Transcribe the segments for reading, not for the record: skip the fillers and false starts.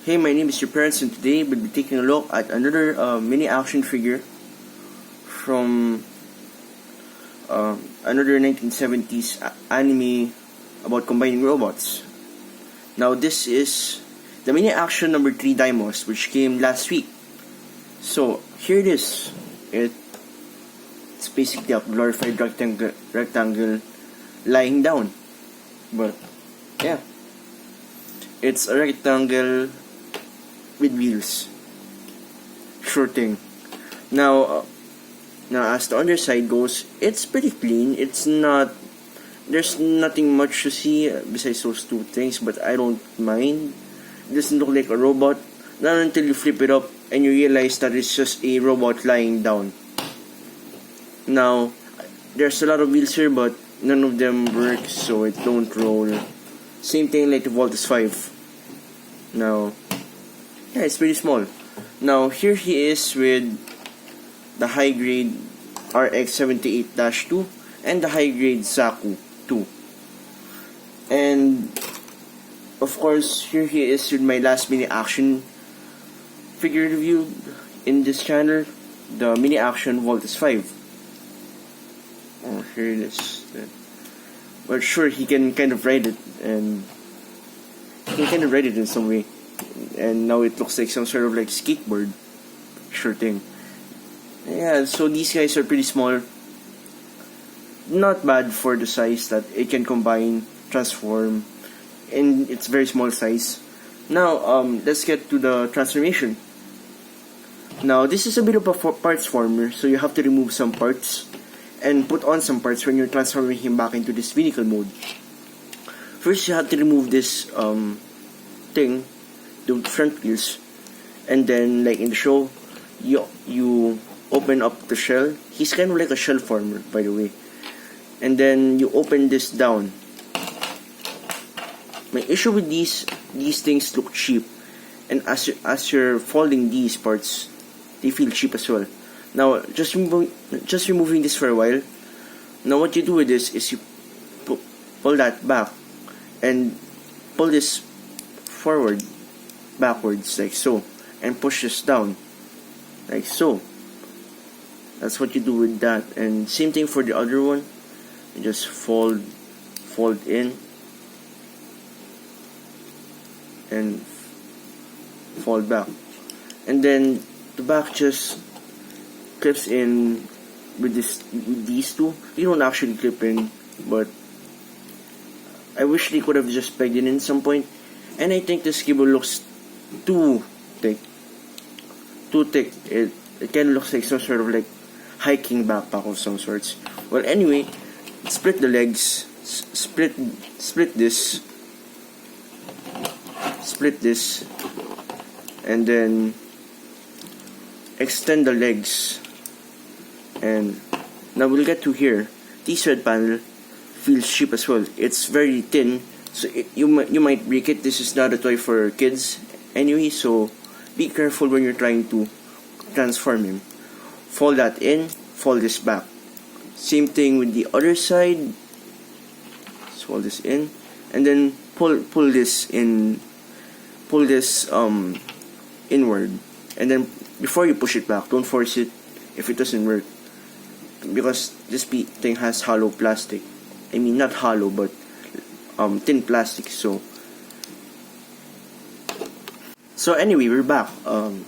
Hey, my name is your parents, and today we'll be taking a look at another mini action figure from another 1970s anime about combining robots. Now, this is the mini action number 3 Daimos, which came last week. So, here it is. It's basically a glorified rectangle lying down. But, yeah. It's a rectangle with wheels. Sure thing. Now as the underside goes, it's pretty clean. There's nothing much to see besides those two things, but I don't mind. It doesn't look like a robot. Not until you flip it up and you realize that it's just a robot lying down. Now, there's a lot of wheels here, but none of them work, so it don't roll. Same thing like the Voltus 5. Now, yeah, it's pretty small. Now, here he is with the high-grade RX-78-2 and the high-grade Zaku 2. And, of course, here he is with my last mini action figure review in this channel, the mini action Voltus 5. Oh, here it is. But sure, he can kind of ride it, and he can kind of ride it in some way. And now it looks like some sort of like skateboard. Sure thing. Yeah, so these guys are pretty small. Not bad for the size that it can combine, transform, in its very small size. Now, let's get to the transformation. Now, this is a bit of a parts former, so you have to remove some parts and put on some parts when you're transforming him back into this vehicle mode. First, you have to remove this thing, the front wheels, and then, like in the show, you open up the shell. He's kind of like a shell former, by the way. And then you open this down. My issue with these things look cheap, and as you're folding these parts, they feel cheap as well. Now, just removing this for a while. Now, what you do with this is you pull that back and pull this forward, backwards, like so, and push this down, like so. That's what you do with that. And same thing for the other one. You just fold in and fold back, and then the back just clips in with these two. They don't actually clip in, but I wish they could have just pegged it in some point. And I think this cable looks too thick. It kind of looks like some sort of like hiking backpack of some sorts. Well, anyway, split the legs, split this, and then extend the legs. And now we'll get to here. This red panel feels cheap as well. It's very thin, so you might break it. This is not a toy for kids anyway, so be careful when you're trying to transform him. Fold that in, fold this back. Same thing with the other side. Just fold this in, and then pull this in, inward. And then before you push it back, don't force it if it doesn't work, because this thing has hollow plastic. I mean, not hollow, but thin plastic. So anyway, we're back. Do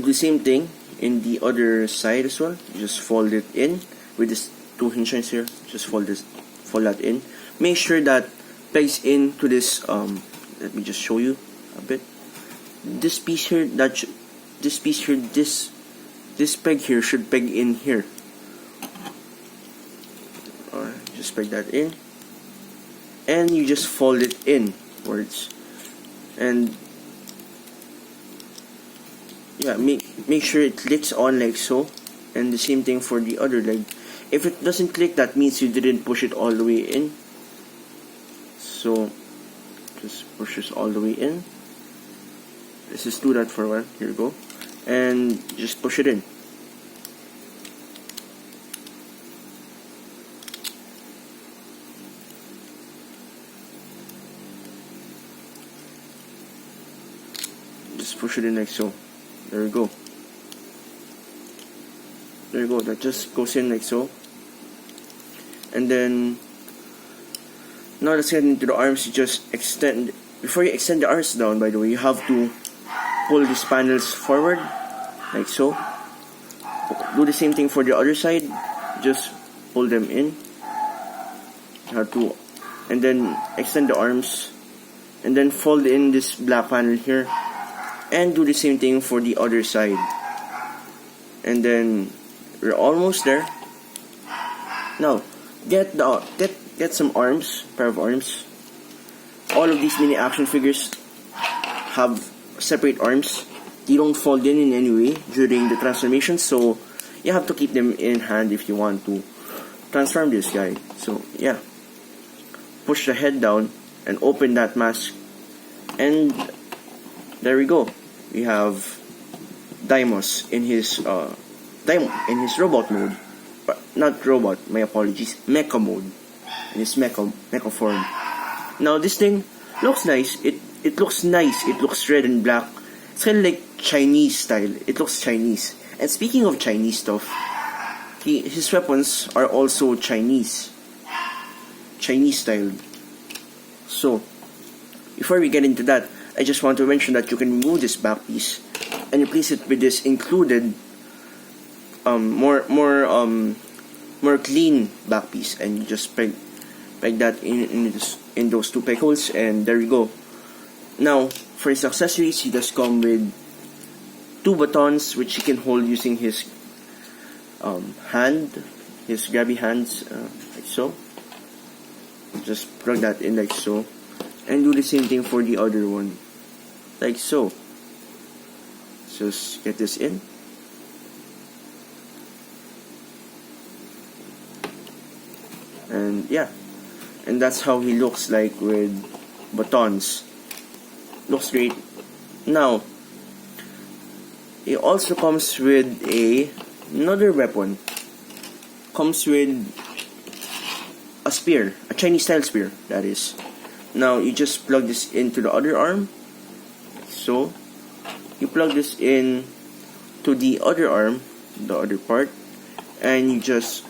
the same thing in the other side as well. You just fold it in with this 2 hinge joints here. Just fold that in. Make sure that pegs into this. Let me just show you a bit. This piece here, this peg here should peg in here. Just peg that in, and you just fold it inwards. And yeah, make sure it clicks on like so. And the same thing for the other leg. If it doesn't click, that means you didn't push it all the way in. So just push this all the way in. Let's just do that for a while. Here we go. And just push it in. Just push it in like so. There we go. There you go. That just goes in like so. And then now let's get into the arms. You just extend. Before you extend the arms down, by the way, you have to pull these panels forward like so. Do the same thing for the other side. Just pull them in. You have to, and then extend the arms, and then fold in this black panel here, and do the same thing for the other side. And then we're almost there. Now get some arms, pair of arms. All of these mini action figures have separate arms. They don't fold in any way during the transformation, so you have to keep them in hand if you want to transform this guy. So yeah, push the head down and open that mask, and there we go. We have Daimos in his robot mode, but not robot. My apologies, mecha mode, in his mecha form. Now this thing looks nice. It looks nice. It looks red and black. It's kind of like Chinese style. It looks Chinese. And speaking of Chinese stuff, his weapons are also Chinese style. So before we get into that, I just want to mention that you can remove this back piece and replace it with this included more clean back piece, and you just peg that in those two peg holes, and there you go. Now for his accessories, he does come with 2 batons which he can hold using his hand, his grabby hands, like so. Just plug that in like so, and do the same thing for the other one, like so. Just get this in. And yeah, and that's how he looks like with batons. Looks great. Now it also comes with another weapon. Comes with a spear, a Chinese style spear, that is. Now you just plug this into the other arm. So you plug this in to the other arm, the other part, and you just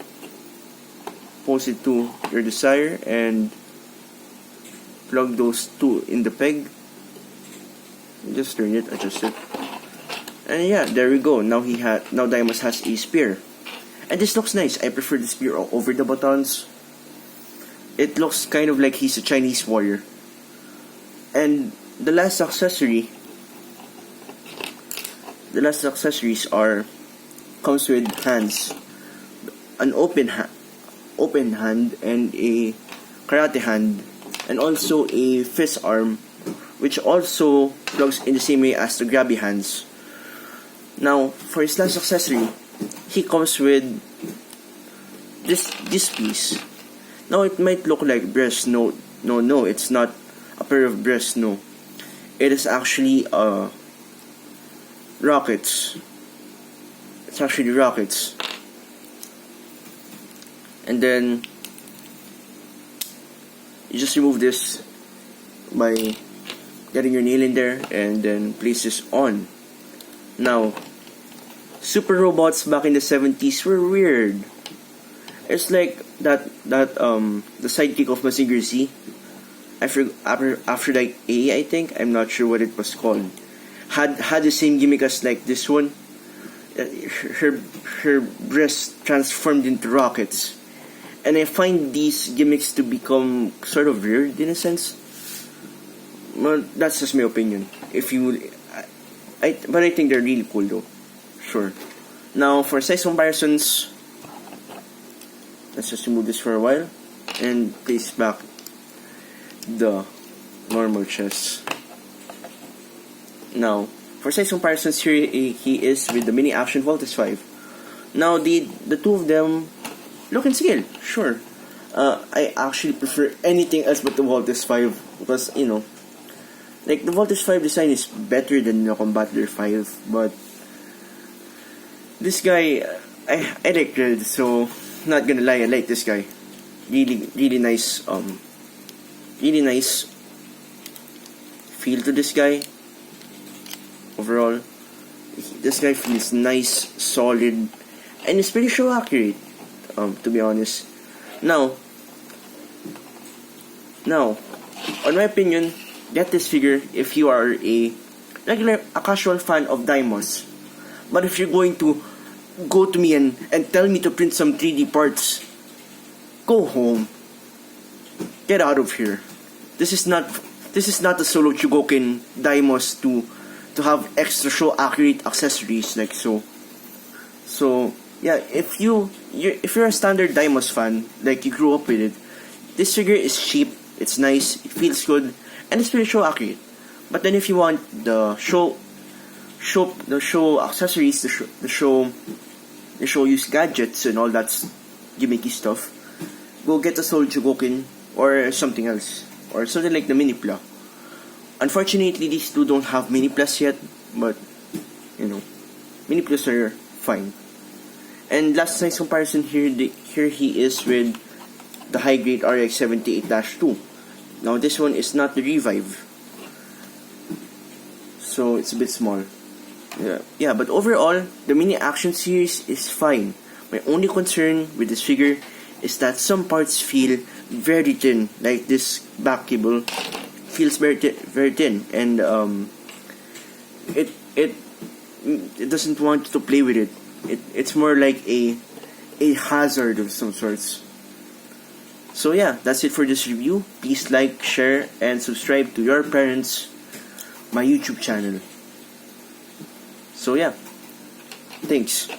pose it to your desire and plug those 2 in the peg. Just turn it, adjust it, and yeah, there we go. Now Daimos has a spear, and this looks nice. I prefer the spear over the batons. It looks kind of like he's a Chinese warrior. And the last accessories comes with hands, an open hand, and a karate hand, and also a fist arm, which also plugs in the same way as the grabby hands. Now for his last accessory, he comes with this piece. Now it might look like breast. No, it's not a pair of breasts. No, it is actually rockets. It's actually rockets. And then you just remove this by getting your nail in there, and then place this on. Now, super robots back in the 70s were weird. It's like the sidekick of Mazinger Z. After like A, I think, I'm not sure what it was called. Had the same gimmick as like this one. Her breast transformed into rockets. And I find these gimmicks to become sort of weird in a sense. Well, that's just my opinion. But I think they're really cool though. Sure. Now for size comparisons, let's just remove this for a while and place back the normal chest. Now for size comparisons, here he is with the mini action Voltes 5. Now the two of them look and scale, sure. I actually prefer anything else but the Voltes 5 because, like the Voltes 5 design is better than the Combattler 5, but this guy, I like Red, so not gonna lie, I like this guy. Really nice, really nice feel to this guy. overall. This guy feels nice, solid, and it's pretty show accurate, to be honest. Now, on my opinion, get this figure if you are a casual fan of Daimos. But if you're going to go to me and tell me to print some 3D parts, go home. Get out of here. This is not a solo Chugokin Daimos to have extra show accurate accessories like so. So yeah, if you're a standard Daimos fan, like you grew up with it, this figure is cheap, it's nice, it feels good, and it's pretty show accurate. But then if you want the show accessories, the show use gadgets and all that gimmicky stuff, go get a Soul Chugokin or something else, or something like the Mini Pla. Unfortunately, these two don't have Mini Plus yet, but Mini Plus are fine. And last night's comparison here he is with the high grade RX 78-2. Now this one is not the Revive, so it's a bit small. Yeah, but overall, the mini action series is fine. My only concern with this figure is that some parts feel very thin, like this back cable feels very thin, and it doesn't want you to play with it. It's more like a hazard of some sorts. So yeah, that's it for this review. Please like, share, and subscribe to your parents, my YouTube channel. So yeah, thanks.